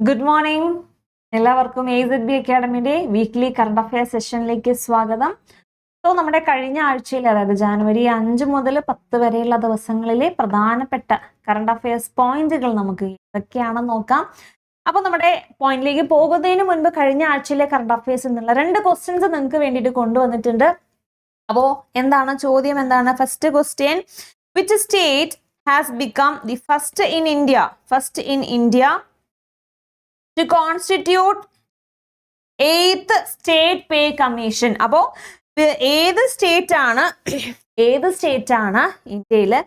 Good morning. എല്ലാവർക്കും AZB അക്കാഡമിയുടെ weekly current affair സെഷനിലേക്ക് സ്വാഗതം. സോ നമ്മുടെ കഴിഞ്ഞ ആഴ്ചയിൽ, അതായത് ജാനുവരി 5 മുതൽ 10 വരെയുള്ള ദിവസങ്ങളിലെ പ്രധാനപ്പെട്ട കറണ്ട് അഫയേഴ്സ് പോയിന്റുകൾ നമുക്ക് ഏതൊക്കെയാണെന്ന് നോക്കാം. അപ്പൊ നമ്മുടെ പോയിന്റിലേക്ക് പോകുന്നതിന് മുൻപ് കഴിഞ്ഞ ആഴ്ചയിലെ കറണ്ട് അഫയേഴ്സ് എന്നുള്ള 2 ക്വസ്റ്റ്യൻസ് നിങ്ങൾക്ക് വേണ്ടിയിട്ട് കൊണ്ടുവന്നിട്ടുണ്ട്. അപ്പോ എന്താണ് ചോദ്യം? എന്താണ്? First question, which state has become the first in India to constitute 8th state pay commission? അപ്പോ ഏത് സ്റ്റേറ്റ് ആണ് ഇന്ത്യയില്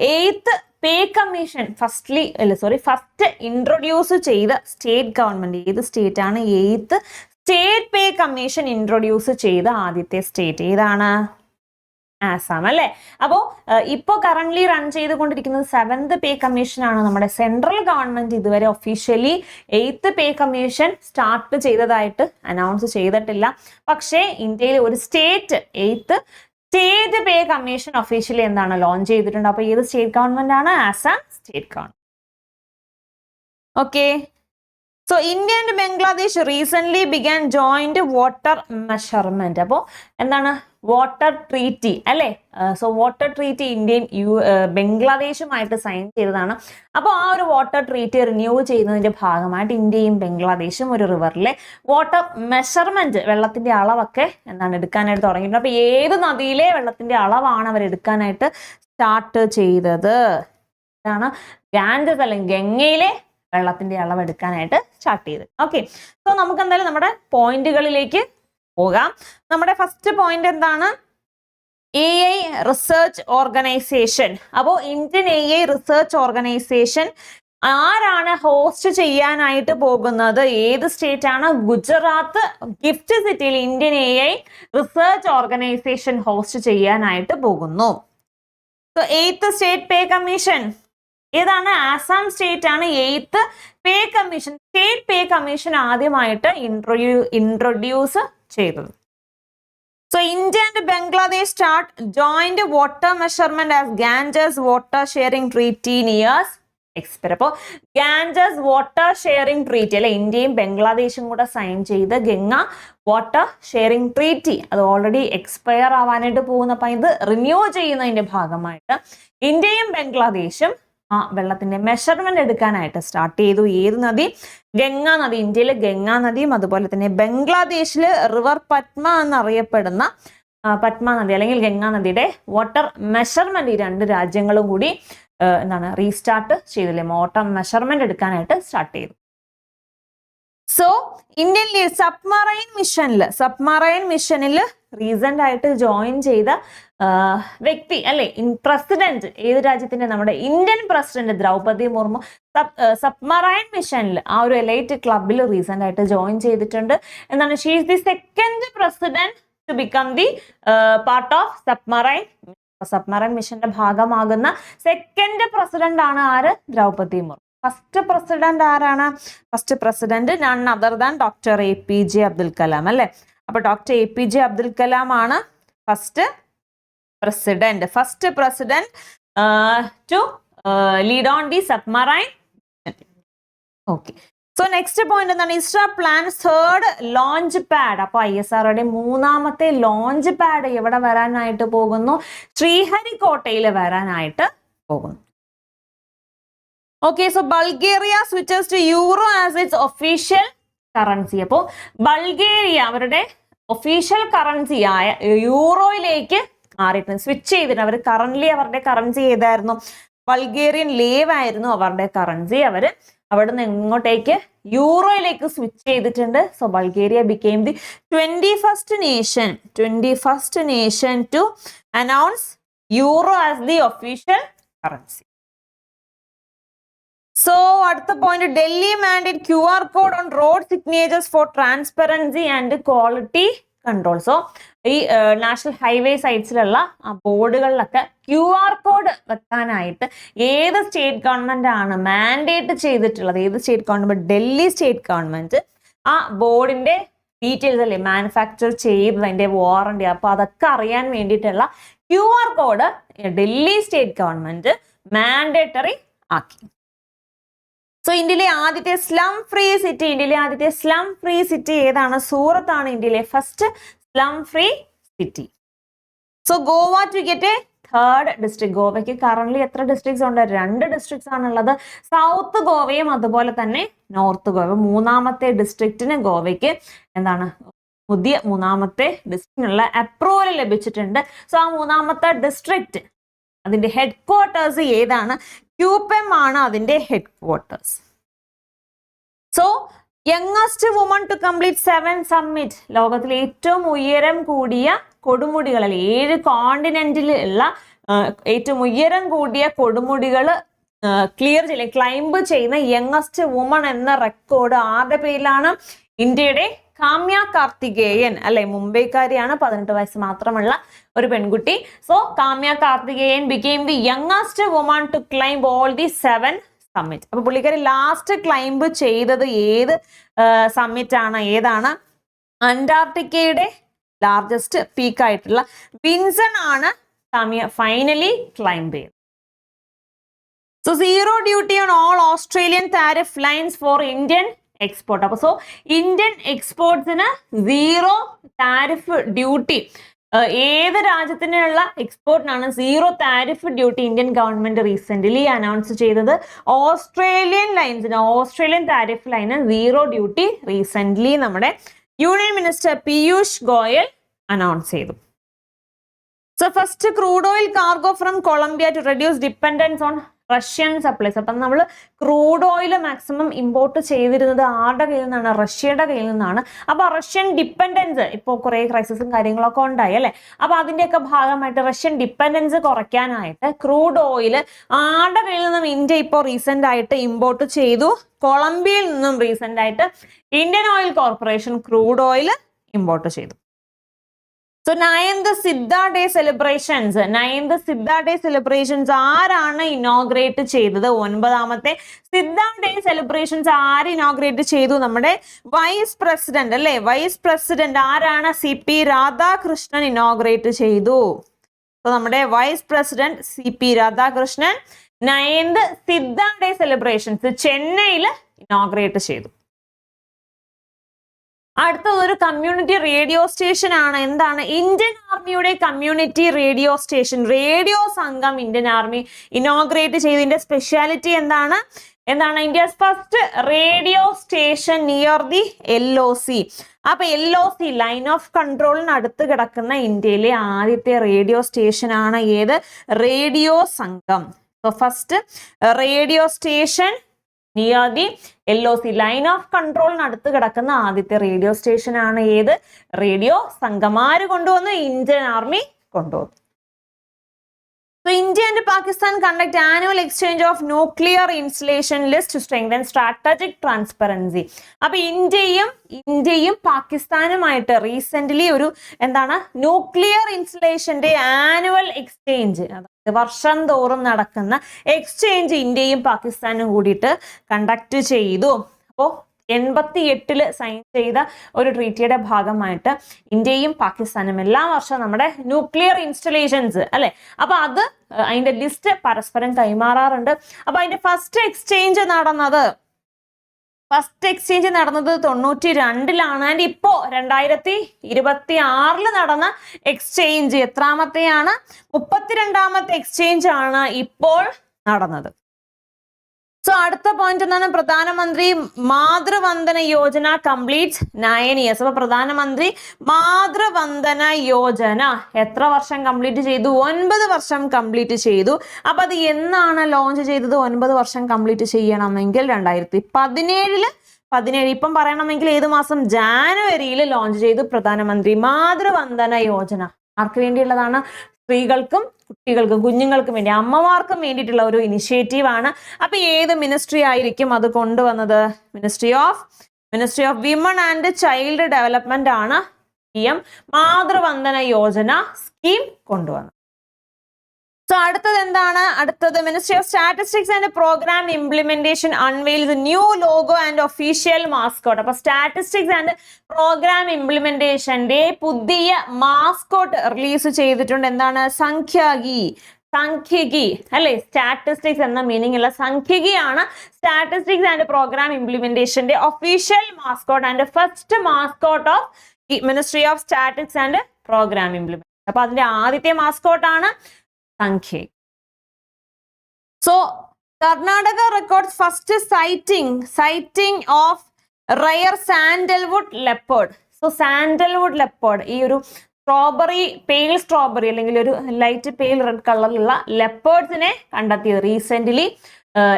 8th pay commission first introduce ചെയ്ത സ്റ്റേറ്റ് ഗവൺമെന്റ്? ഏത് സ്റ്റേറ്റ് ആണ് 8th state pay commission introduce ചെയ്ത ആദ്യത്തെ സ്റ്റേറ്റ്? ഏതാണ്? ആസാം അല്ലേ? അപ്പോ ഇപ്പോ കറന്റ്ലി റൺ ചെയ്തുകൊണ്ടിരിക്കുന്നത് 7th പേ കമ്മീഷൻ ആണ്. നമ്മുടെ സെൻട്രൽ ഗവൺമെന്റ് ഇതുവരെ officially 8th pay commission start ചെയ്തതായിട്ട് അനൗൺസ് ചെയ്തിട്ടില്ല. പക്ഷേ ഇന്ത്യയിലെ ഒരു state 8th state pay commission officially എന്താണ് ലോഞ്ച് ചെയ്തിട്ടുണ്ട്. അപ്പൊ ഏത് സ്റ്റേറ്റ് ഗവൺമെന്റ് ആണ്? Assam state government. Okay. So India and Bangladesh recently began joint water measurement. അപ്പോൾ എന്താണ്? വാട്ടർ ട്രീറ്റി അല്ലേ? സോ വാട്ടർ ട്രീറ്റി ഇന്ത്യയും ബംഗ്ലാദേശുമായിട്ട് സൈൻ ചെയ്തതാണ്. അപ്പോൾ ആ ഒരു വാട്ടർ ട്രീറ്റി റിന്യൂ ചെയ്യുന്നതിന്റെ ഭാഗമായിട്ട് ഇന്ത്യയും ബംഗ്ലാദേശും ഒരു റിവറിലെ വാട്ടർ മെഷർമെന്റ്, വെള്ളത്തിന്റെ അളവൊക്കെ എന്താണ് എടുക്കാനായിട്ട് തുടങ്ങിയിട്ടുണ്ട്. അപ്പൊ ഏത് നദിയിലെ വെള്ളത്തിന്റെ അളവാണ് അവർ എടുക്കാനായിട്ട് സ്റ്റാർട്ട് ചെയ്തത്? ഇതാണ് ഗാൻജസ് അല്ലെങ്കിൽ ഗംഗയിലെ വെള്ളത്തിന്റെ അളവ് എടുക്കാനായിട്ട് സ്റ്റാർട്ട് ചെയ്ത്. ഓക്കെ. സോ നമുക്ക് എന്തായാലും നമ്മുടെ പോയിന്റുകളിലേക്ക് പോകാം. നമ്മുടെ ഫസ്റ്റ് പോയിന്റ് എന്താണ്? AI research organisation. അപ്പോൾ ഇന്ത്യൻ AI റിസർച്ച് ഓർഗനൈസേഷൻ ആരാണ് ഹോസ്റ്റ് ചെയ്യാനായിട്ട് പോകുന്നത്? ഏത് സ്റ്റേറ്റ് ആണ്? ഗുജറാത്ത് ഗിഫ്റ്റ് സിറ്റിയിൽ Indian AI research organisation host ചെയ്യാനായിട്ട് പോകുന്നു. So 8th state pay commission ഏതാണ്? ആസാം സ്റ്റേറ്റ് ആണ് 8th pay commission, state pay commission ആദ്യമായിട്ട് ഇൻട്രൊഡ്യൂസ് ചെയ്തത്. So India and Bangladesh start joint water measurement as Ganges water sharing treaty nears expire. അപ്പോൾ Ganges water sharing treaty അല്ലെ, ഇന്ത്യയും ബംഗ്ലാദേശും കൂടെ sign ചെയ്ത് ഗംഗ വാട്ടർ ഷെയറിംഗ് ട്രീറ്റി അത് ഓൾറെഡി എക്സ്പയർ ആവാനായിട്ട് പോകുന്ന. അപ്പം ഇത് റിന്യൂ ചെയ്യുന്നതിന്റെ ഭാഗമായിട്ട് ഇന്ത്യയും ബംഗ്ലാദേശും വെള്ളത്തിന്റെ മെഷർമെന്റ് എടുക്കാനായിട്ട് സ്റ്റാർട്ട് ചെയ്തു. ഏത് നദി? ഗംഗാ നദി. ഇന്ത്യയിലെ ഗംഗാ നദിയും അതുപോലെ തന്നെ ബംഗ്ലാദേശില് റിവർ പത്മ എന്നറിയപ്പെടുന്ന പത്മ നദി അല്ലെങ്കിൽ ഗംഗാ നദിയുടെ വാട്ടർ മെഷർമെന്റ് ഈ 2 രാജ്യങ്ങളും കൂടി എന്താണ് റീസ്റ്റാർട്ട് ചെയ്തില്ലേ? വാട്ടർ മെഷർമെന്റ് എടുക്കാനായിട്ട് സ്റ്റാർട്ട് ചെയ്തു. സോ ഇന്ത്യൻ സബ്മറൈൻ മിഷനിൽ റീസെന്റ് ആയിട്ട് ജോയിൻ ചെയ്ത വ്യക്തി അല്ലെ, പ്രസിഡന്റ് ഏത് രാജ്യത്തിന്റെ? നമ്മുടെ Indian president Droupadi Murmu submarine മിഷനിൽ ആ ഒരു എലൈറ്റ് ക്ലബിൽ റീസെന്റ് ആയിട്ട് ജോയിൻ ചെയ്തിട്ടുണ്ട്. എന്താണ്? She is the second president to become the part of submarine മിഷന്റെ ഭാഗമാകുന്ന സെക്കൻഡ് പ്രസിഡന്റ് ആണ് ആര്? ദ്രൗപദി മുർമു. ഫസ്റ്റ് പ്രസിഡന്റ് ആരാണ്? First president none other than doctor APJ Abdul Kalam അല്ലെ. അപ്പൊ ഡോക്ടർ APJ അബ്ദുൽ കലാം ആണ് first president to lead on the submarine. Okay. So next point എന്താണ്? ISRO plans 3rd launch pad. അപ്പൊ ISROയുടെ 3ാമത്തെ ലോഞ്ച് പാഡ് എവിടെ വരാനായിട്ട് പോകുന്നു? ശ്രീഹരിക്കോട്ടയിൽ വരാനായിട്ട് പോകുന്നു. Okay. So Bulgaria switches to euro as its official currency. അപ്പോൾ ബൾഗേറിയ അവരുടെ ഒഫീഷ്യൽ കറൻസി ആയ യൂറോയിലേക്ക് മാറിയിട്ട് സ്വിച്ച് ചെയ്തിട്ട് അവർ കറന്റ്ലി അവരുടെ കറൻസി ഏതായിരുന്നു? ബൾഗേറിയൻ ലേവ് ആയിരുന്നു അവരുടെ കറൻസി. അവര് അവിടുന്ന് എങ്ങോട്ടേക്ക്? യൂറോയിലേക്ക് സ്വിച്ച് ചെയ്തിട്ടുണ്ട്. So Bulgaria became the 21st nation to announce euro as the official currency. So അടുത്ത point, Delhi mandate QR code on road signatures for transparency and quality control. So ഈ national highway സൈറ്റ്സിലുള്ള ബോർഡുകളിലൊക്കെ QR code വെക്കാനായിട്ട് ഏത് state government ആണ് mandate ചെയ്തിട്ടുള്ളത്? ഏത് state government? Delhi state government. ആ ബോർഡിന്റെ details അല്ലേ, മാനുഫാക്ചർ ചെയ്തതിന്റെ വാറണ്ടി, അപ്പൊ അതൊക്കെ അറിയാൻ വേണ്ടിയിട്ടുള്ള QR code Delhi state government mandatory ആക്കി. സോ ഇന്ത്യയിലെ ആദ്യത്തെ സ്ലം ഫ്രീ സിറ്റി ഏതാണ്? സൂറത്ത് ആണ് ഇന്ത്യയിലെ first slum free city. So Goa to get a third district. ഗോവയ്ക്ക് കറന്റ് എത്ര ഡിസ്ട്രിക്ട്സ് ഉണ്ട്? 2 ഡിസ്ട്രിക്ട്സ് ആണുള്ളത്. സൗത്ത് ഗോവയും അതുപോലെ തന്നെ നോർത്ത് ഗോവ. മൂന്നാമത്തെ ഡിസ്ട്രിക്റ്റിന് ഗോവയ്ക്ക് എന്താണ് പുതിയ മൂന്നാമത്തെ ഡിസ്ട്രിക്റ്റിനുള്ള അപ്രൂവൽ ലഭിച്ചിട്ടുണ്ട്. സോ ആ മൂന്നാമത്തെ ഡിസ്ട്രിക്റ്റ് അതിന്റെ ഹെഡ് ക്വാർട്ടേഴ്സ് ഏതാണ്? ക്യൂപെം ആണ് അതിന്റെ headquarters. So youngest woman to complete 7 summit. ലോകത്തിലെ ഏറ്റവും ഉയരം കൂടിയ കൊടുമുടികളിൽ 7 കോണ്ടിനെന്റിൽ ഉള്ള ഏറ്റവും ഉയരം കൂടിയ കൊടുമുടികൾ ക്ലൈംബ് ചെയ്യുന്ന യങ്ങസ്റ്റ് വുമൺ എന്ന റെക്കോർഡ് ആരുടെ പേരിലാണ്? ഇന്ത്യയുടെ കാമ്യ കാർത്തികേയൻ അല്ലെ, മുംബൈക്കാരിയാണ്, 18 വയസ്സ് മാത്രമുള്ള ഒരു പെൺകുട്ടി. So Kamya Karthikeyan became the youngest woman to climb all the 7 summit. അപ്പൊ പുള്ളിക്കാരി ലാസ്റ്റ് ക്ലൈംബ് ചെയ്തത് ഏത് സമ്മിറ്റ് ആണ്? ഏതാണ്? അന്റാർട്ടിക്കയുടെ ലാർജസ്റ്റ് പീക്ക് ആയിട്ടുള്ള വിൻസൺ ആണ് കാമ്യ ഫൈനലി ക്ലൈംബ് ചെയ്തത്. So zero duty on all Australian tariff lines for Indian export. അപ്പൊ സോ ഇന്ത്യൻ എക്സ്പോർട്സിന് 0 താരിഫ് ഡ്യൂട്ടി. ഏത് രാജ്യത്തിനുള്ള എക്സ്പോർട്ടിനാണ് 0 tariff duty Indian government recently announce ചെയ്തത്? ഓസ്ട്രേലിയൻ ലൈൻസിന്, ഓസ്ട്രേലിയൻ താരിഫ് ലൈന് 0 ഡ്യൂട്ടി റീസെന്റ്ലി നമ്മുടെ union minister Piyush Goyal announce ചെയ്തു. So first crude oil cargo from Colombia to reduce dependence on Russian supplies. അപ്പം നമ്മൾ ക്രൂഡ് ഓയിൽ മാക്സിമം ഇമ്പോർട്ട് ചെയ്തിരുന്നത് ആരുടെ കയ്യിൽ നിന്നാണ്? റഷ്യയുടെ കയ്യിൽ നിന്നാണ്. അപ്പൊ റഷ്യൻ ഡിപ്പെൻഡൻസ് ഇപ്പോൾ കുറെ ക്രൈസിസും കാര്യങ്ങളൊക്കെ ഉണ്ടായി അല്ലെ. അപ്പൊ അതിന്റെയൊക്കെ ഭാഗമായിട്ട് റഷ്യൻ ഡിപ്പെൻഡൻസ് കുറയ്ക്കാനായിട്ട് ക്രൂഡ് ഓയിൽ ആരുടെ കയ്യിൽ നിന്നും ഇന്ത്യ ഇപ്പോൾ റീസെന്റ് ആയിട്ട് ഇമ്പോർട്ട് ചെയ്തു? കൊളംബിയയിൽ നിന്നും റീസെന്റ് ആയിട്ട് Indian Oil Corporation crude oil import ചെയ്തു. So 9th Siddha day celebrations ആരാണ് ഇനോഗ്രേറ്റ് ചെയ്തത്? 9ാമത്തെ സിദ്ധ ഡേ സെലിബ്രേഷൻസ് ആര് ഇനോഗ്രേറ്റ് ചെയ്തു? നമ്മുടെ വൈസ് പ്രസിഡന്റ് അല്ലെ. വൈസ് പ്രസിഡന്റ് ആരാണ്? CP രാധാകൃഷ്ണൻ ഇനോഗ്രേറ്റ് ചെയ്തു. സോ നമ്മുടെ vice president CP Radhakrishnan 9th Siddha day celebrations ചെന്നൈയിൽ ഇനോഗ്രേറ്റ് ചെയ്തു. അടുത്തത് ഒരു കമ്മ്യൂണിറ്റി റേഡിയോ സ്റ്റേഷൻ ആണ്. എന്താണ്? ഇന്ത്യൻ ആർമിയുടെ കമ്മ്യൂണിറ്റി റേഡിയോ സ്റ്റേഷൻ. റേഡിയോ സംഘം ഇന്ത്യൻ ആർമി ഇനോഗ്രേറ്റ് ചെയ്തതിന്റെ സ്പെഷ്യാലിറ്റി എന്താണ്? India's first radio station near the LOC. അപ്പൊ LOC ലൈൻ ഓഫ് കൺട്രോളിന് അടുത്ത് കിടക്കുന്ന ഇന്ത്യയിലെ ആദ്യത്തെ റേഡിയോ സ്റ്റേഷൻ ആണ് ഏത്? Radio Sangam. So first radio station near the LOC line of കൺട്രോളിനടുത്ത് കിടക്കുന്ന ആദ്യത്തെ റേഡിയോ സ്റ്റേഷൻ ആണ് ഏത്? റേഡിയോ സംഘം. ആര് കൊണ്ടുവന്നു? ഇന്ത്യൻ ആർമി കൊണ്ടുവന്നു. So India and Pakistan conduct annual exchange of nuclear installation list to strengthen strategic transparency. അപ്പൊ ഇന്ത്യയും പാകിസ്ഥാനുമായിട്ട് റീസെന്റ്ലി ഒരു എന്താണ് ന്യൂക്ലിയർ ഇൻസ്റ്റലേഷന്റെ ആനുവൽ എക്സ്ചേഞ്ച്, അതായത് വർഷം തോറും നടക്കുന്ന എക്സ്ചേഞ്ച് ഇന്ത്യയും പാകിസ്ഥാനും കൂടിയിട്ട് കണ്ടക്ട് ചെയ്തു. അപ്പോൾ 88 സൈൻ ചെയ്ത ഒരു ട്രീറ്റിയുടെ ഭാഗമായിട്ട് ഇന്ത്യയും പാകിസ്ഥാനും എല്ലാ വർഷവും നമ്മുടെ ന്യൂക്ലിയർ ഇൻസ്റ്റലേഷൻസ് അല്ലെ, അപ്പൊ അതിന്റെ ലിസ്റ്റ് പരസ്പരം കൈമാറാറുണ്ട്. അപ്പൊ അതിന്റെ ഫസ്റ്റ് എക്സ്ചേഞ്ച് നടന്നത് 92-ലാണ്. ആൻഡ് ഇപ്പോ 2026 നടന്ന എക്സ്ചേഞ്ച് എത്രാമത്തെയാണ്? 32ാമത്തെ എക്സ്ചേഞ്ച് ആണ് ഇപ്പോൾ നടന്നത്. സോ അടുത്ത പോയിന്റ് എന്താണ്? പ്രധാനമന്ത്രി മാതൃവന്ദന യോജന കംപ്ലീറ്റ്സ് 9 years. അപ്പൊ പ്രധാനമന്ത്രി മാതൃവന്ദന യോജന എത്ര വർഷം കംപ്ലീറ്റ് ചെയ്തു? 9 വർഷം കംപ്ലീറ്റ് ചെയ്തു. അപ്പൊ അത് എന്നാണ് ലോഞ്ച് ചെയ്തത്? 9 വർഷം കംപ്ലീറ്റ് ചെയ്യണമെങ്കിൽ 2017 ഇപ്പം പറയണമെങ്കിൽ ഏത് മാസം? ജാനുവരിയിൽ ലോഞ്ച് ചെയ്തു പ്രധാനമന്ത്രി മാതൃവന്ദന യോജന. ആർക്ക് വേണ്ടിയുള്ളതാണ്? സ്ത്രീകൾക്കും കുട്ടികൾക്കും കുഞ്ഞുങ്ങൾക്കും വേണ്ടി, അമ്മമാർക്കും വേണ്ടിയിട്ടുള്ള ഒരു ഇനിഷ്യേറ്റീവ് ആണ്. അപ്പൊ ഏത് മിനിസ്ട്രി ആയിരിക്കും അത് കൊണ്ടുവന്നത്? Ministry of women and child development ആണ് PM മാതൃവന്ദന യോജന സ്കീം കൊണ്ടുവന്നത്. സോ അടുത്തത് എന്താണ്? Ministry of statistics and programme implementation unveils new logo and official mascot. അപ്പൊ സ്റ്റാറ്റിസ്റ്റിക്സ് ആൻഡ് പ്രോഗ്രാം ഇംപ്ലിമെന്റേഷന്റെ പുതിയ മാസ്കോട്ട് റിലീസ് ചെയ്തിട്ടുണ്ട്. എന്താണ്? സംഖ്യാഗി. സംഖ്യകി അല്ലെ, സ്റ്റാറ്റിസ്റ്റിക്സ് എന്ന മീനിങ് ഉള്ള സംഖ്യകിയാണ് സ്റ്റാറ്റിസ്റ്റിക്സ് ആൻഡ് പ്രോഗ്രാം ഇംപ്ലിമെന്റേഷന്റെ official mascot and first mascot of ministry of statics and programme implementation. അപ്പൊ അതിന്റെ ആദ്യത്തെ മാസ്കോട്ടാണ് Sankhyiki. So Karnataka records first sighting of rare sandalwood leopard. So sandalwood leopard, ഈ ഒരു സ്ട്രോബെറി, പെയിൽ സ്ട്രോബെറി അല്ലെങ്കിൽ ഒരു ലൈറ്റ് പെയിൽ റെഡ് കളറിലുള്ള ലെപ്പേർഡ്സിനെ കണ്ടെത്തിയത് റീസെന്റ്ലി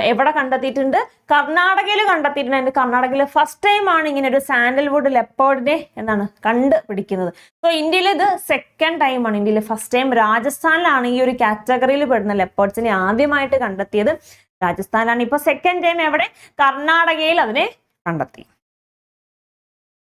എവിടെ കണ്ടെത്തിയിട്ടുണ്ട്? കർണാടകയിൽ കണ്ടെത്തിയിട്ടുണ്ട്. കർണാടകയിൽ ഫസ്റ്റ് ടൈം ആണ് ഇങ്ങനെ ഒരു സാൻഡൽവുഡ് ലെപ്പേർഡിനെ കണ്ടുപിടിക്കുന്നത്. സോ ഇന്ത്യയിൽ ഇത് സെക്കൻഡ് ടൈമാണ്. ഇന്ത്യയിൽ ഫസ്റ്റ് ടൈം രാജസ്ഥാനിലാണ് ഈ ഒരു കാറ്റഗറിയിൽ പെടുന്ന ലെപ്പേർഡ്സിനെ ആദ്യമായിട്ട് കണ്ടെത്തിയത്. രാജസ്ഥാനിലാണ്. ഇപ്പൊ സെക്കൻഡ് ടൈം എവിടെ? കർണാടകയിൽ അതിനെ കണ്ടെത്തി.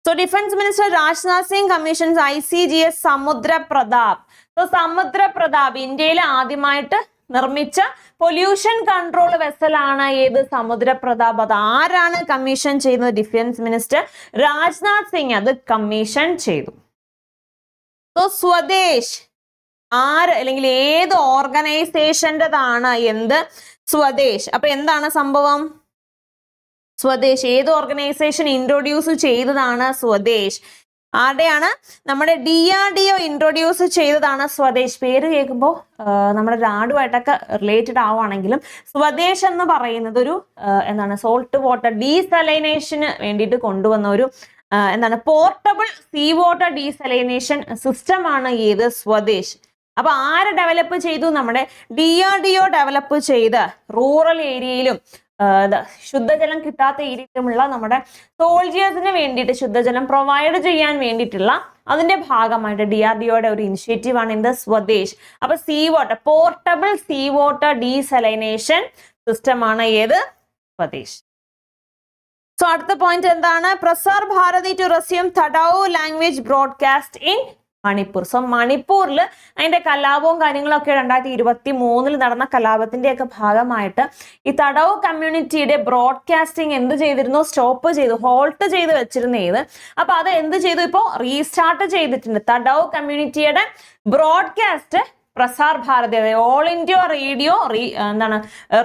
So defence minister Rajnath Singh commissions ICGS സമുദ്ര പ്രതാപ്. സോ സമുദ്ര പ്രതാപ് ഇന്ത്യയിൽ ആദ്യമായിട്ട് നിർമ്മിച്ച പൊല്യൂഷൻ കൺട്രോൾ വെസലാണ് ഏത്? സമുദ്ര പ്രതാപ്. അത് ആരാണ് കമ്മീഷൻ ചെയ്യുന്നത്? ഡിഫൻസ് മിനിസ്റ്റർ രാജ്നാഥ് സിംഗ് അത് കമ്മീഷൻ ചെയ്തു. സോ സ്വദേശ് ആര് അല്ലെങ്കിൽ ഏത് ഓർഗനൈസേഷൻ്റെതാണ്? എന്ത്? സ്വദേശ്. അപ്പൊ എന്താണ് സംഭവം? സ്വദേശ് ഏത് ഓർഗനൈസേഷൻ ഇൻട്രൊഡ്യൂസ് ചെയ്തതാണ്? സ്വദേശ്. ആരുടെയാണ്? നമ്മുടെ DRDO ഇൻട്രൊഡ്യൂസ് ചെയ്തതാണ് സ്വദേശ്. പേര് കേൾക്കുമ്പോൾ നമ്മുടെ നാടുമായിട്ടൊക്കെ റിലേറ്റഡ് ആവുകയാണെങ്കിലും സ്വദേശ് എന്ന് പറയുന്നത് ഒരു സോൾട്ട് വാട്ടർ ഡീസലൈനേഷന് വേണ്ടിയിട്ട് കൊണ്ടുവന്ന ഒരു portable sea water desalination system ആണ് ഏത്? സ്വദേശ്. അപ്പൊ ആര് ഡെവലപ്പ് ചെയ്തു? നമ്മുടെ DRDO ഡെവലപ്പ് ചെയ്ത് റൂറൽ ഏരിയയിലും ശുദ്ധജലം കിട്ടാത്ത ഏരിയയിലുമുള്ള നമ്മുടെ സോൾജിയേഴ്സിന് വേണ്ടിയിട്ട് ശുദ്ധജലം പ്രൊവൈഡ് ചെയ്യാൻ വേണ്ടിയിട്ടുള്ള അതിന്റെ ഭാഗമായിട്ട് DRDOയുടെ ഒരു ഇനിഷ്യേറ്റീവ് ആണ് എന്ത്? സ്വദേശ്. അപ്പൊ sea water, portable sea water desalination system ആണ് ഏത്? സ്വദേശ്. സോ അടുത്ത പോയിന്റ് എന്താണ്? Prasar Bharati to resume Thadou language broadcast in Manipur. So മണിപ്പൂരിൽ അതിന്റെ കലാപവും കാര്യങ്ങളൊക്കെ 2023 നടന്ന കലാപത്തിന്റെ ഒക്കെ ഭാഗമായിട്ട് ഈ തഡൌ കമ്മ്യൂണിറ്റിയുടെ ബ്രോഡ്കാസ്റ്റിംഗ് എന്ത് ചെയ്തിരുന്നു? സ്റ്റോപ്പ് ചെയ്തു, ഹോൾട്ട് ചെയ്ത് വെച്ചിരുന്നത്. അപ്പൊ അത് എന്ത് ചെയ്തു? ഇപ്പോൾ റീസ്റ്റാർട്ട് ചെയ്തിട്ടുണ്ട്. തഡൌ കമ്മ്യൂണിറ്റിയുടെ ബ്രോഡ്കാസ്റ്റ് പ്രസാർ ഭാരതി, അതായത് ഓൾ ഇന്ത്യ റേഡിയോ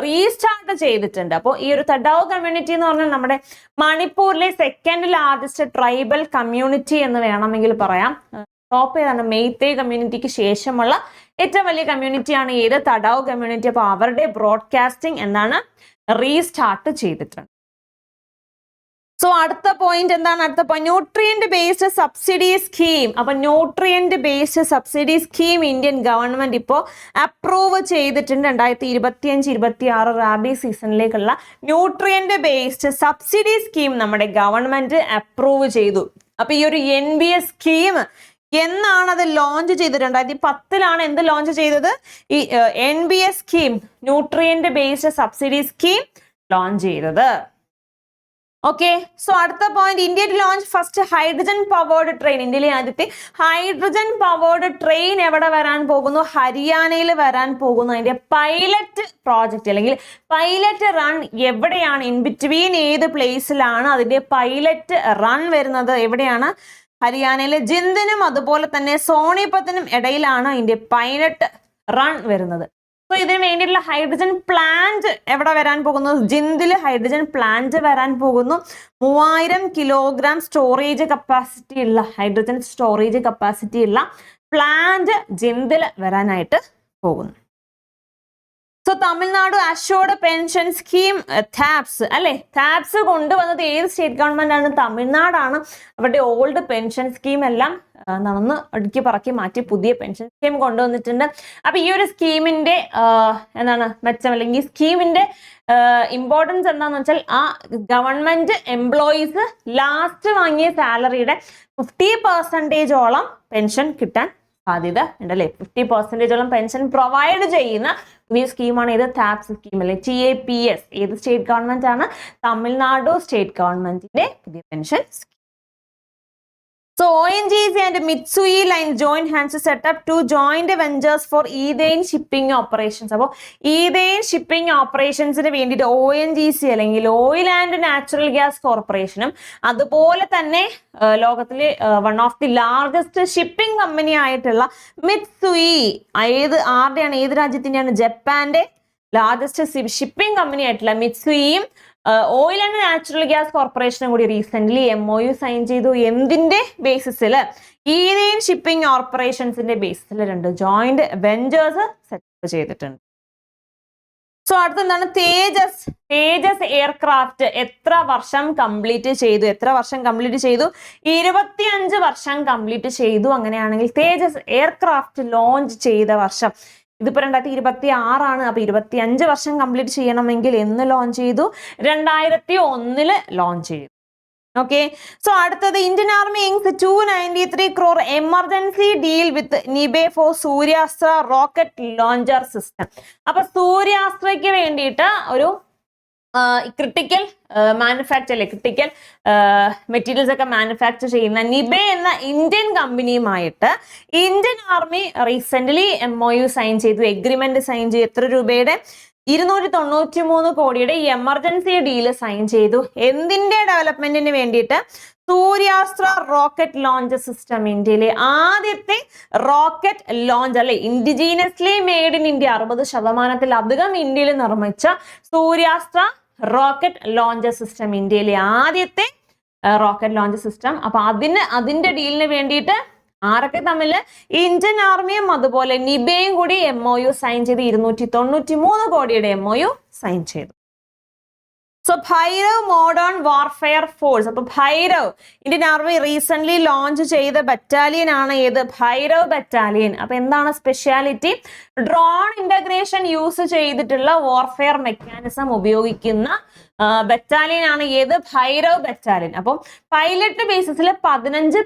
റീസ്റ്റാർട്ട് ചെയ്തിട്ടുണ്ട്. അപ്പോൾ ഈ ഒരു തഡൌ കമ്മ്യൂണിറ്റി എന്ന് പറഞ്ഞാൽ നമ്മുടെ മണിപ്പൂരിലെ സെക്കൻഡ് ലാർജസ്റ്റ് ട്രൈബൽ കമ്മ്യൂണിറ്റി എന്ന് വേണമെങ്കിൽ പറയാം. ടോപ്പ് ഏതാണ്? മെയ്തേ കമ്മ്യൂണിറ്റിക്ക് ശേഷമുള്ള ഏറ്റവും വലിയ കമ്മ്യൂണിറ്റിയാണ് ഏത്? തഡൌ കമ്മ്യൂണിറ്റി. അപ്പൊ അവരുടെ ബ്രോഡ്കാസ്റ്റിംഗ് റീസ്റ്റാർട്ട് ചെയ്തിട്ടുണ്ട്. സോ അടുത്ത പോയിന്റ് എന്താണ്? അടുത്ത point nutrient based subsidy scheme. അപ്പൊ nutrient based subsidy scheme Indian government ഇപ്പോൾ അപ്രൂവ് ചെയ്തിട്ടുണ്ട്. 2025-26 റാബി സീസണിലേക്കുള്ള ന്യൂട്രിയന്റ് ബേസ്ഡ് സബ്സിഡി സ്കീം നമ്മുടെ ഗവൺമെന്റ് അപ്രൂവ് ചെയ്തു. അപ്പൊ ഈ ഒരു NBS സ്കീം എന്നാണ് അത് ലോഞ്ച് ചെയ്തത്? 2010 എന്ത് ലോഞ്ച് ചെയ്തത്? ഈ NBS scheme, nutrient based subsidy scheme launch ചെയ്തത്. ഓക്കെ. സോ അടുത്ത point, India launch first hydrogen powered train. ഇന്ത്യയിലെ ആദ്യത്തെ ഹൈഡ്രജൻ പവേർഡ് ട്രെയിൻ എവിടെ വരാൻ പോകുന്നു? ഹരിയാനയിൽ വരാൻ പോകുന്നു. അതിന്റെ പൈലറ്റ് പ്രോജക്റ്റ് അല്ലെങ്കിൽ പൈലറ്റ് റൺ എവിടെയാണ്? ഇൻ ബിറ്റ്വീൻ ഏത് പ്ലേസിലാണ് അതിന്റെ പൈലറ്റ് റൺ വരുന്നത്? എവിടെയാണ്? ഹരിയാനയിലെ ജിന്ദിനും അതുപോലെ തന്നെ സോണിപത്തിനും ഇടയിലാണ് ഇതിന്റെ പൈലറ്റ് റൺ വരുന്നത്. സോ ഇതിന് വേണ്ടിയിട്ടുള്ള ഹൈഡ്രജൻ പ്ലാന്റ് എവിടെ വരാൻ പോകുന്നു? ജിന്ദിൽ ഹൈഡ്രജൻ പ്ലാന്റ് വരാൻ പോകുന്നു. 3000 കിലോഗ്രാം സ്റ്റോറേജ് കപ്പാസിറ്റി ഉള്ള ഹൈഡ്രജൻ സ്റ്റോറേജ് കപ്പാസിറ്റി ഉള്ള പ്ലാന്റ് ജിന്ദിൽ വരാനായിട്ട് പോകുന്നു. So Tamil Nadu assured pension scheme TAPS അല്ലെ, താപ്സ് കൊണ്ടുവന്നത് ഏത് സ്റ്റേറ്റ് ഗവൺമെന്റ് ആണ്? തമിഴ്നാടാണ്. അവരുടെ ഓൾഡ് പെൻഷൻ സ്കീം എല്ലാം നടന്ന് അടുക്കി പറക്കി മാറ്റി പുതിയ പെൻഷൻ സ്കീം കൊണ്ടുവന്നിട്ടുണ്ട്. അപ്പൊ ഈ ഒരു സ്കീമിന്റെ മെച്ചം അല്ലെങ്കിൽ സ്കീമിന്റെ ഇമ്പോർട്ടൻസ് എന്താന്ന് വെച്ചാൽ ആ ഗവൺമെന്റ് എംപ്ലോയീസ് ലാസ്റ്റ് വാങ്ങിയ സാലറിയുടെ 50% പെൻഷൻ കിട്ടാൻ സാധ്യത ഉണ്ടല്ലേ. 50% പെൻഷൻ പ്രൊവൈഡ് ചെയ്യുന്ന പുതിയ സ്കീമാണ് ഏത്? താപ്സ് സ്കീം അല്ലെ, TAPS. ഏത് സ്റ്റേറ്റ് ഗവൺമെന്റ് ആണ്? തമിഴ്നാടു സ്റ്റേറ്റ് ഗവൺമെന്റിന്റെ പുതിയ pension scheme. So ONGC and Mitsui Line join hands to set up 2 joint ventures for ethane shipping operations. അപ്പോൾ ethane shipping operationsന് വേണ്ടിയിട്ട് ONGC അല്ലെങ്കിൽ ഓയിൽ ആൻഡ് നാച്ചുറൽ ഗ്യാസ് കോർപ്പറേഷനും അതുപോലെ തന്നെ ലോകത്തിലെ one of the largest shipping company ആയിട്ടുള്ള Mitsui ഏത് രാജ്യത്തിന്റെയാണ്? ജപ്പാന്റെ ലാർജസ്റ്റ് ഷിപ്പിംഗ് കമ്പനി ആയിട്ടുള്ള മിത്സുയിയും ഓയിൽ ആൻഡ് നാച്ചുറൽ ഗ്യാസ് കോർപ്പറേഷനും കൂടി റീസെന്റ് MOU സൈൻ ചെയ്തു. എന്തിന്റെ ബേസിസിൽ? ഈഥെയിൻ ഷിപ്പിംഗ് ഓപ്പറേഷൻസിന്റെ ബേസിസിൽ 2 ജോയിന്റ് വെഞ്ചേഴ്സ് സെറ്റപ്പ് ചെയ്തിട്ടുണ്ട്. സോ അടുത്ത എന്താണ്? തേജസ് എയർക്രാഫ്റ്റ് എത്ര വർഷം കംപ്ലീറ്റ് ചെയ്തു? 25 വർഷം കംപ്ലീറ്റ് ചെയ്തു. അങ്ങനെയാണെങ്കിൽ തേജസ് എയർക്രാഫ്റ്റ് ലോഞ്ച് ചെയ്ത വർഷം ഇതിപ്പോ 2026 അപ്പൊ 25 വർഷം കംപ്ലീറ്റ് ചെയ്യണമെങ്കിൽ എന്ന് ലോഞ്ച് ചെയ്തു? 2001 ലോഞ്ച് ചെയ്തു. ഓക്കെ. സോ അടുത്തത് Indian army inks 293 crore emergency deal with Nibe for Suryastra rocket launcher system. അപ്പൊ സൂര്യാസ്ത്രയ്ക്ക് വേണ്ടിയിട്ട് ഒരു ക്രിട്ടിക്കൽ ക്രിട്ടിക്കൽ മെറ്റീരിയൽസ് ഒക്കെ മാനുഫാക്ചർ ചെയ്യുന്ന നിബെ എന്ന ഇന്ത്യൻ കമ്പനിയുമായിട്ട് Indian army recently MOU sign ചെയ്തു, എഗ്രിമെന്റ് സൈൻ ചെയ്തു. എത്ര രൂപയുടെ? 293 കോടിയുടെ ഈ എമർജൻസി ഡീല് സൈൻ ചെയ്തു. എന്തിന്റെ ഡെവലപ്മെന്റിന് വേണ്ടിയിട്ട്? Suryastra rocket launch system. ഇന്ത്യയിലെ ആദ്യത്തെ റോക്കറ്റ് ലോഞ്ച് അല്ലെ, ഇൻഡിജീനിയസ്ലി മെയ്ഡ് ഇൻ ഇന്ത്യ, 60% ഇന്ത്യയിൽ നിർമ്മിച്ച സൂര്യാസ്ത്ര റോക്കറ്റ് ലോഞ്ച് സിസ്റ്റം, ഇന്ത്യയിലെ ആദ്യത്തെ റോക്കറ്റ് ലോഞ്ച് സിസ്റ്റം. അപ്പൊ അതിന്റെ ഡീലിന് വേണ്ടിയിട്ട് ആരൊക്കെ തമ്മിൽ? ഇന്ത്യൻ ആർമിയും അതുപോലെ നിബയും കൂടി MOU സൈൻ ചെയ്ത് 293 കോടിയുടെ MOU സൈൻ ചെയ്തു. So Bhairav modern warfare force. അപ്പൊ Bhairav Indian army recent launch ചെയ്ത ബറ്റാലിയൻ ആണ് ഏത്? ഭൈരവ് ബറ്റാലിയൻ. അപ്പൊ എന്താണ് സ്പെഷ്യാലിറ്റി? ഡ്രോൺ ഇന്റഗ്രേഷൻ യൂസ് ചെയ്തിട്ടുള്ള വാർഫെയർ മെക്കാനിസം ഉപയോഗിക്കുന്ന ബറ്റാലിയൻ ആണ് ഏത്? ഭൈരവ് ബറ്റാലിയൻ. അപ്പം പൈലറ്റ് ബേസിസിൽ 15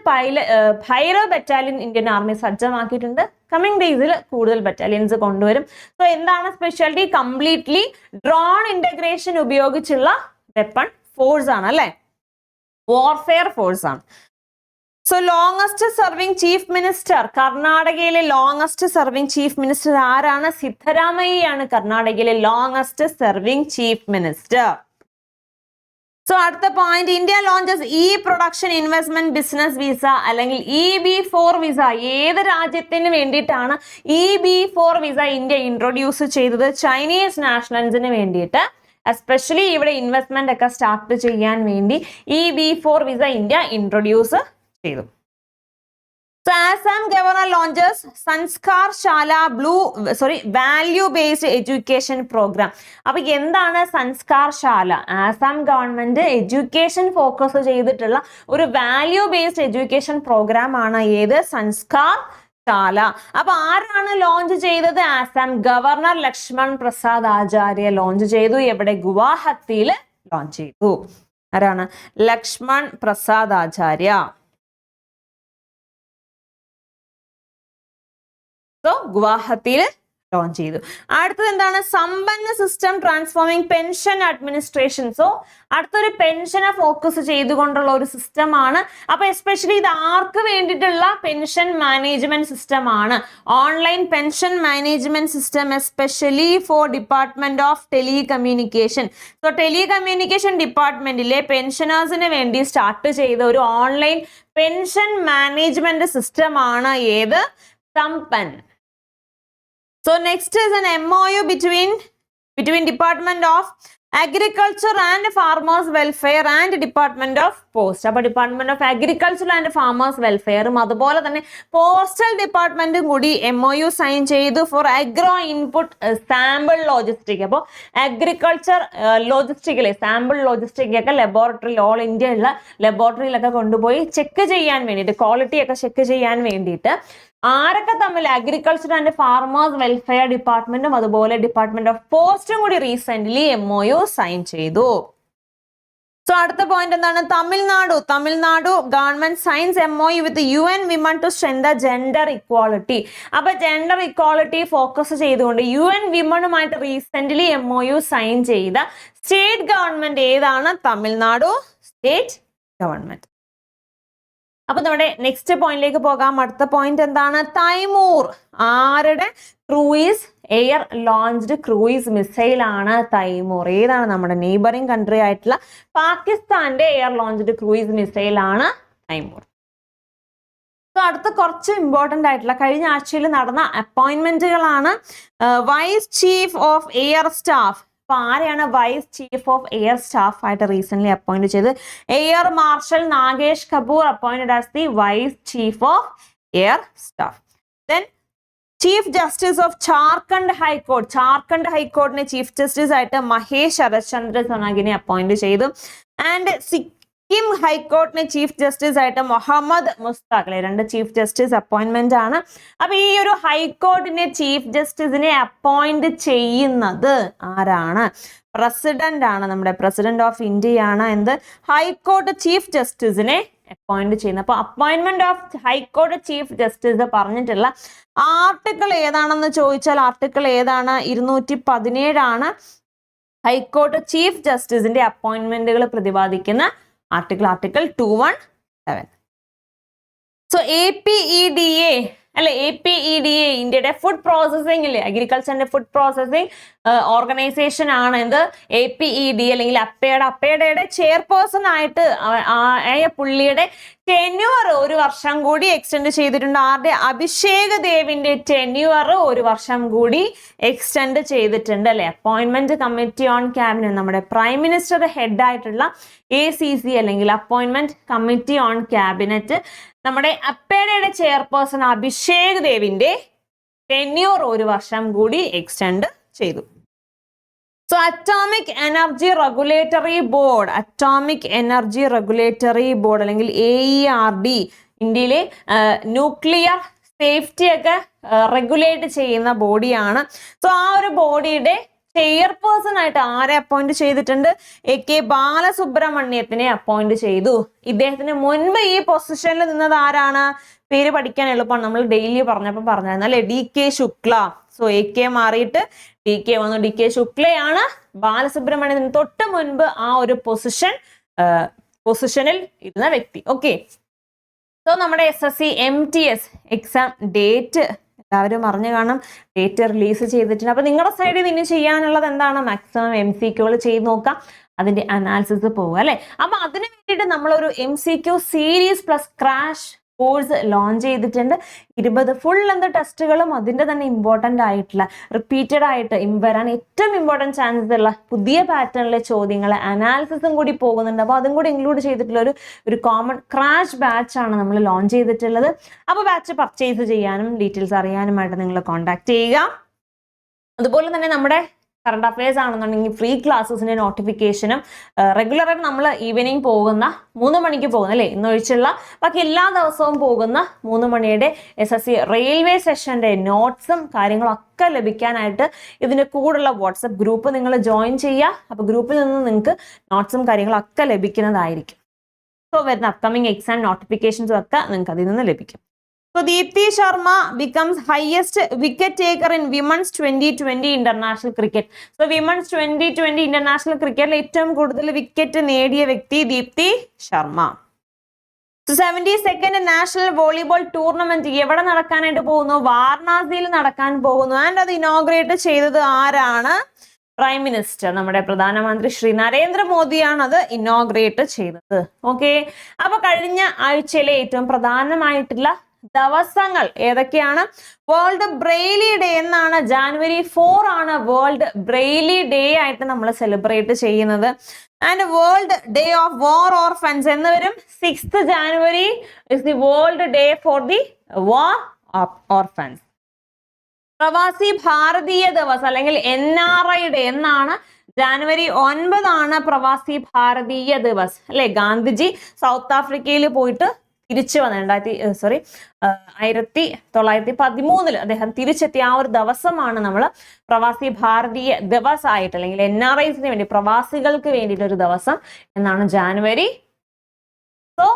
ഭൈരവ് ബറ്റാലിയൻ ഇന്ത്യൻ ആർമി സജ്ജമാക്കിയിട്ടുണ്ട്. കമ്മിങ് ഡേയ്സിൽ കൂടുതൽ ബറ്റാലിയൻസ് കൊണ്ടുവരും. സോ എന്താണ് സ്പെഷ്യാലിറ്റി? കംപ്ലീറ്റ്ലി ഡ്രോൺ ഇന്റഗ്രേഷൻ ഉപയോഗിച്ചുള്ള വെപ്പൺ ഫോഴ്സ് ആണ് അല്ലെ, വാർഫെയർ ഫോഴ്സ് ആണ്. So longest serving chief minister, കർണാടകയിലെ ലോങ്സ്റ്റ് സർവിംഗ് ചീഫ് മിനിസ്റ്റർ ആരാണ്? സിദ്ധരാമയ്യയാണ് കർണാടകയിലെ longest serving chief minister. So അടുത്ത point, India launches production investment business visa അല്ലെങ്കിൽ EB4 വിസ. ഏത് രാജ്യത്തിന് വേണ്ടിയിട്ടാണ് EB4 വിസ ഇന്ത്യ ഇൻട്രൊഡ്യൂസ് ചെയ്തത്? ചൈനീസ് നാഷണൽസിന് വേണ്ടിയിട്ട്, എസ്പെഷ്യലി ഇവിടെ ഇൻവെസ്റ്റ്മെന്റ് ഒക്കെ സ്റ്റാർട്ട് ചെയ്യാൻ വേണ്ടി EB4 വിസ ഇന്ത്യ ഇൻട്രൊഡ്യൂസ് ചെയ്തു. So Assam governor launches Sanskar Shala value based education program. അപ്പൊ എന്താണ് സംസ്കാർ ശാല? ആസാം ഗവൺമെന്റ് എഡ്യൂക്കേഷൻ ഫോക്കസ് ചെയ്തിട്ടുള്ള ഒരു വാല്യൂ ബേസ്ഡ് എഡ്യൂക്കേഷൻ പ്രോഗ്രാം ആണ് ഏത്? സംസ്കാർ ശാല. അപ്പൊ ആരാണ് ലോഞ്ച് ചെയ്തത്? ആസാം ഗവർണർ ലക്ഷ്മൺ പ്രസാദ് ആചാര്യ ലോഞ്ച് ചെയ്തു. എവിടെ? ഗുവാഹത്തിയിൽ ലോഞ്ച് ചെയ്തു. ആരാണ്? ലക്ഷ്മൺ പ്രസാദ് ആചാര്യ. സോ ഗുവാഹത്തിയിൽ ലോഞ്ച് ചെയ്തു. അടുത്തത് എന്താണ്? സമ്പന്ന system transforming pension administration. So അടുത്തൊരു പെൻഷനെ ഫോക്കസ് ചെയ്തുകൊണ്ടുള്ള ഒരു സിസ്റ്റം ആണ്. അപ്പൊ എസ്പെഷ്യലി ഇത് ആർക്ക് വേണ്ടിയിട്ടുള്ള പെൻഷൻ മാനേജ്മെന്റ് സിസ്റ്റം ആണ്? Online pension management system especially for department of telecommunication. So telecommunication ഡിപ്പാർട്ട്മെന്റിലെ പെൻഷനേഴ്സിന് വേണ്ടി സ്റ്റാർട്ട് ചെയ്ത ഒരു ഓൺലൈൻ പെൻഷൻ മാനേജ്മെന്റ് സിസ്റ്റം ആണ് ഏത്? Sampan. So next is an MOU between Department of Agriculture and Farmers Welfare and Department of Post. അപ്പോൾ Department of Agriculture and Farmers Welfare അതുപോലെ തന്നെ പോസ്റ്റൽ ഡിപ്പാർട്ട്മെന്റും കൂടി MOU സൈൻ ചെയ്തു for agro input sample logistic. അപ്പോൾ agriculture ലോജിസ്റ്റിക്കിലെ sample logistic ഒക്കെ laboratory all India ഉള്ള ലബോറട്ടറിയിലൊക്കെ കൊണ്ടുപോയി ചെക്ക് ചെയ്യാൻ വേണ്ടിയിട്ട്, ക്വാളിറ്റി ഒക്കെ ചെക്ക് ചെയ്യാൻ വേണ്ടിയിട്ട് ആരൊക്കെ തമ്മിൽ? അഗ്രികൾച്ചർ ആൻഡ് ഫാർമേഴ്സ് വെൽഫെയർ ഡിപ്പാർട്ട്മെന്റും അതുപോലെ ഡിപ്പാർട്ട്മെന്റ് ഓഫ് പോസ്റ്റും കൂടി റീസെന്റ്ലി MOU സൈൻ ചെയ്തു. സോ അടുത്ത പോയിന്റ് എന്താണ്? Tamil Nadu government signs MOU with UN women to strengthen gender equality. അപ്പൊ ജെൻഡർ ഇക്വാളിറ്റി ഫോക്കസ് ചെയ്തുകൊണ്ട് UN വിമണുമായിട്ട് റീസെന്റ്ലി MOU സൈൻ ചെയ്ത സ്റ്റേറ്റ് ഗവൺമെന്റ് ഏതാണ്? Tamil Nadu state government. അപ്പൊ നമ്മുടെ നെക്സ്റ്റ് പോയിന്റിലേക്ക് പോകാം. അടുത്ത പോയിന്റ് എന്താണ്? തൈമൂർ. ആരുടെ cruise air launched cruise missile ആണ് തൈമൂർ? ഏതാണ്? നമ്മുടെ നെയ്ബറിംഗ് കൺട്രി ആയിട്ടുള്ള പാകിസ്ഥാന്റെ എയർ ലോഞ്ച്ഡ് ക്രൂയിസ് മിസൈൽ ആണ് തൈമൂർ. അടുത്ത കുറച്ച് ഇമ്പോർട്ടന്റ് ആയിട്ടുള്ള കഴിഞ്ഞ ആഴ്ചയിൽ നടന്ന അപ്പോയിന്റ്മെന്റുകളാണ്. Vice chief of air staff. അപ്പൊ ആരെയാണ് vice chief of air staff ആയിട്ട് റീസെന്റ് അപ്പോയിന്റ് ചെയ്ത്? Air marshal Nagesh Kapoor appointed as the vice chief of air staff. Then chief justice of Jharkhand high court. Jharkhand ഹൈക്കോർട്ടിനെ ചീഫ് ജസ്റ്റിസ് ആയിട്ട് മഹേഷ് ശരത്ചന്ദ്ര സൊനാഗിനെ അപ്പോയിന്റ് ചെയ്തു. ആൻഡ് സിക്കിം ഹൈക്കോർട്ടിനെ chief justice ആയിട്ട് മുഹമ്മദ് മുസ്താഖ്. അല്ലെ, 2 ചീഫ് ജസ്റ്റിസ് അപ്പോയിന്റ്മെന്റ് ആണ്. അപ്പൊ ഈ ഒരു ഹൈക്കോർട്ടിനെ ചീഫ് ജസ്റ്റിസിനെ അപ്പോയിന്റ് ചെയ്യുന്നത് ആരാണ്? പ്രസിഡന്റ് ആണ്. നമ്മുടെ പ്രസിഡന്റ് ഓഫ് ഇന്ത്യയാണ് എന്ത് ഹൈക്കോർട്ട് ചീഫ് ജസ്റ്റിസിനെ അപ്പോയിന്റ് ചെയ്യുന്നത്. അപ്പൊ appointment of high court chief justice പറഞ്ഞിട്ടുള്ള ആർട്ടിക്കിൾ ഏതാണെന്ന് ചോദിച്ചാൽ ആർട്ടിക്കിൾ ഏതാണ്? 217 ആണ് ഹൈക്കോർട്ട് ചീഫ് ജസ്റ്റിസിന്റെ അപ്പോയിന്റ്മെന്റുകൾ പ്രതിപാദിക്കുന്ന ആർട്ടിക്കിൾ 217. സോ APEDA അല്ലെ, APEDA ഇന്ത്യയുടെ ഫുഡ് പ്രോസസിംഗ് ഇല്ലേ, അഗ്രികൾച്ചറിന്റെ ഫുഡ് പ്രോസസിംഗ് ഓർഗനൈസേഷൻ ആണ് എന്ത് APEDA അല്ലെങ്കിൽ അപ്പയുടെ ചെയർപേഴ്സൺ ആയിട്ട് ആയ പുള്ളിയുടെ ടെന്യൂർ 1 വർഷം കൂടി എക്സ്റ്റെൻഡ് ചെയ്തിട്ടുണ്ട്. ആരുടെ? അഭിഷേക് ദേവിന്റെ ടെന്യൂർ 1 വർഷം കൂടി എക്സ്റ്റെൻഡ് ചെയ്തിട്ടുണ്ട് അല്ലെ. അപ്പോയിന്റ്മെന്റ് കമ്മിറ്റി ഓൺ ക്യാബിനറ്റ്, നമ്മുടെ പ്രൈം മിനിസ്റ്റർ ഹെഡ് ആയിട്ടുള്ള ACC അല്ലെങ്കിൽ അപ്പോയിന്റ്മെന്റ് കമ്മിറ്റി ഓൺ ക്യാബിനറ്റ് നമ്മുടെ അപ്പയുടെ ചെയർപേഴ്സൺ അഭിഷേക് ദേവിന്റെ ടെന്യൂർ 1 വർഷം കൂടി എക്സ്റ്റെൻഡ് ചെയ്തു. So atomic energy regulatory board, atomic energy regulatory board അല്ലെങ്കിൽ AERB ഇന്ത്യയിലെ ന്യൂക്ലിയർ സേഫ്റ്റി ഒക്കെ റെഗുലേറ്റ് ചെയ്യുന്ന ബോഡിയാണ്. സോ ആ ഒരു ബോഡിയുടെ ചെയർപേഴ്സൺ ആയിട്ട് ആരെ അപ്പോയിന്റ് ചെയ്തിട്ടുണ്ട്? AK ബാലസുബ്രഹ്മണ്യത്തിനെ അപ്പോയിന്റ് ചെയ്തു. ഇദ്ദേഹത്തിന് മുൻപ് ഈ പൊസിഷനിൽ നിന്നത് ആരാണ്? പേര് പഠിക്കാൻ എളുപ്പമാണ്, നമ്മൾ ഡെയിലി പറഞ്ഞപ്പോൾ പറഞ്ഞായിരുന്നു അല്ലെ, DK ശുക്ല. സോ AK മാറിയിട്ട് DK വന്നു. DK ശുക്ലയാണ് ബാലസുബ്രഹ്മണ്യത്തിന് തൊട്ട് മുൻപ് ആ ഒരു പൊസിഷനിൽ ഇരുന്ന വ്യക്തി. ഓക്കെ, സോ നമ്മുടെ SSC MTS എക്സാം ഡേറ്റ് എല്ലാവരും അറിഞ്ഞു കാണും. ഡേറ്റ് റിലീസ് ചെയ്തിട്ടുണ്ട്. അപ്പൊ നിങ്ങളുടെ സൈഡിൽ നിന്ന് ചെയ്യാനുള്ളത് എന്താണ്? മാക്സിമം MCQകൾ ചെയ്ത് നോക്കാം, അതിന്റെ അനാലിസിസ് പോവുക അല്ലെ. അപ്പൊ അതിനു വേണ്ടിയിട്ട് നമ്മളൊരു MCQ series plus crash course launch ചെയ്തിട്ടുണ്ട്. 20 ഫുൾ ലെന്ത് ടെസ്റ്റുകളും അതിന്റെ തന്നെ ഇമ്പോർട്ടന്റ് ആയിട്ടുള്ള റിപ്പീറ്റഡ് ആയിട്ട് വരാൻ ഏറ്റവും ഇമ്പോർട്ടന്റ് ചാൻസസ് ഉള്ള പുതിയ പാറ്റേണിലെ ചോദ്യങ്ങൾ അനാലിസിസും കൂടി പോകുന്നുണ്ട്. അപ്പോൾ അതും കൂടി ഇൻക്ലൂഡ് ചെയ്തിട്ടുള്ള ഒരു കോമൺ ക്രാഷ് ബാച്ച് ആണ് നമ്മൾ ലോഞ്ച് ചെയ്തിട്ടുള്ളത്. അപ്പോൾ ബാച്ച് പർച്ചേസ് ചെയ്യാനും ഡീറ്റെയിൽസ് അറിയാനുമായിട്ട് നിങ്ങൾ കോൺടാക്ട് ചെയ്യുക. അതുപോലെ തന്നെ നമ്മുടെ കറണ്ട് അഫയേഴ്സ് ആണെന്നുണ്ടെങ്കിൽ ഫ്രീ ക്ലാസ്സസിന്റെ നോട്ടിഫിക്കേഷനും റെഗുലറായിട്ട് നമ്മൾ ഈവനിങ് പോകുന്ന 3 മണിക്ക് പോകുന്ന അല്ലേ, ഇന്നൊഴിച്ചുള്ള ബാക്കി എല്ലാ ദിവസവും പോകുന്ന 3 മണിയുടെ SSC റെയിൽവേ സെഷന്റെ നോട്ട്സും കാര്യങ്ങളും ഒക്കെ ലഭിക്കാനായിട്ട് ഇതിന്റെ കൂടെയുള്ള വാട്സപ്പ് ഗ്രൂപ്പ് നിങ്ങൾ ജോയിൻ ചെയ്യുക. അപ്പൊ ഗ്രൂപ്പിൽ നിന്ന് നിങ്ങൾക്ക് നോട്ട്സും കാര്യങ്ങളൊക്കെ ലഭിക്കുന്നതായിരിക്കും. സോ വരുന്ന അപ്കമിങ് എക്സാം നോട്ടിഫിക്കേഷൻസും ഒക്കെ നിങ്ങൾക്ക് അതിൽ നിന്ന് ലഭിക്കും. So Deepti Sharma becomes highest wicket taker in women's 2020 international cricket. So women's 2020 international cricket ഏറ്റവും കൂടുതൽ വിക്കറ്റ് നേടിയ വ്യക്തി Deepti Sharma. So 72nd national volleyball tournament എവിടെ നടക്കാനായിട്ട് പോകുന്നു? വാരണാസിയിൽ നടക്കാൻ പോകുന്നു. ആൻഡ് അത് ഇനോഗ്രേറ്റ് ചെയ്തത് ആരാണ്? പ്രൈം മിനിസ്റ്റർ, നമ്മുടെ പ്രധാനമന്ത്രി ശ്രീ നരേന്ദ്രമോദിയാണ് അത് ഇനോഗ്രേറ്റ് ചെയ്തത്. ഓക്കെ, അപ്പൊ കഴിഞ്ഞ ആഴ്ചയിലെ ഏറ്റവും പ്രധാനമായിട്ടുള്ള ദിവസങ്ങൾ ഏതൊക്കെയാണ്? വേൾഡ് ബ്രെയിലി ഡേ എന്നാണ്. ജാനുവരി 4 ആണ് വേൾഡ് ബ്രെയിലി ഡേ ആയിട്ട് നമ്മൾ സെലിബ്രേറ്റ് ചെയ്യുന്നത്. And world day of war orphans എന്ന് വരും. 6th January is the world day for the war orphans. Pravasi Bharatiya Divas അല്ലെങ്കിൽ NRI ഡേ എന്നാണ്. ജാനുവരി 9 ആണ് പ്രവാസി ഭാരതീയ ദിവസ് അല്ലെ. ഗാന്ധിജി സൗത്ത് ആഫ്രിക്കയിൽ പോയിട്ട് തിരിച്ചു വന്ന 1913 അദ്ദേഹം തിരിച്ചെത്തിയ ആ ഒരു ദിവസമാണ് നമ്മൾ പ്രവാസി ഭാരതീയ ദിവസ് ആയിട്ട് അല്ലെങ്കിൽ NRIസിന് വേണ്ടി പ്രവാസികൾക്ക് വേണ്ടിയിട്ട് ഒരു ദിവസം എന്നാണ് ജാനുവരി. സോ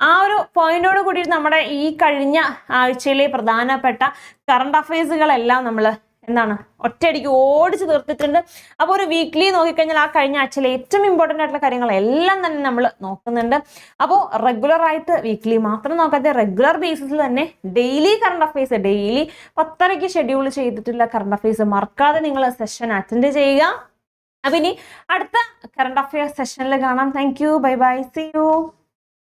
ആ ഒരു പോയിന്റോട് കൂടി നമ്മുടെ ഈ കഴിഞ്ഞ ആഴ്ചയിലെ പ്രധാനപ്പെട്ട കറണ്ട് അഫയേഴ്സുകളെല്ലാം നമ്മൾ എന്താണ് ഒറ്റയടിക്ക് ഓടിച്ച് തീർത്തിട്ടുണ്ട്. അപ്പോൾ ഒരു വീക്ക്ലി നോക്കിക്കഴിഞ്ഞാൽ ആ കഴിഞ്ഞ ആഴ്ചയിലെ ഏറ്റവും ഇമ്പോർട്ടൻ്റ് ആയിട്ടുള്ള കാര്യങ്ങളെല്ലാം തന്നെ നമ്മൾ നോക്കുന്നുണ്ട്. അപ്പോൾ റെഗുലർ ആയിട്ട് വീക്ക്ലി മാത്രം നോക്കാതെ റെഗുലർ ബേസിസിൽ തന്നെ daily current affairs, daily 10:30 schedule ചെയ്തിട്ടുള്ള കറണ്ട് അഫയേഴ്സ് മറക്കാതെ നിങ്ങൾ സെഷൻ അറ്റൻഡ് ചെയ്യുക. അപ്പം ഇനി അടുത്ത കറണ്ട് അഫയേഴ്സ് സെഷനിൽ കാണാം. Thank you, bye bye, see U.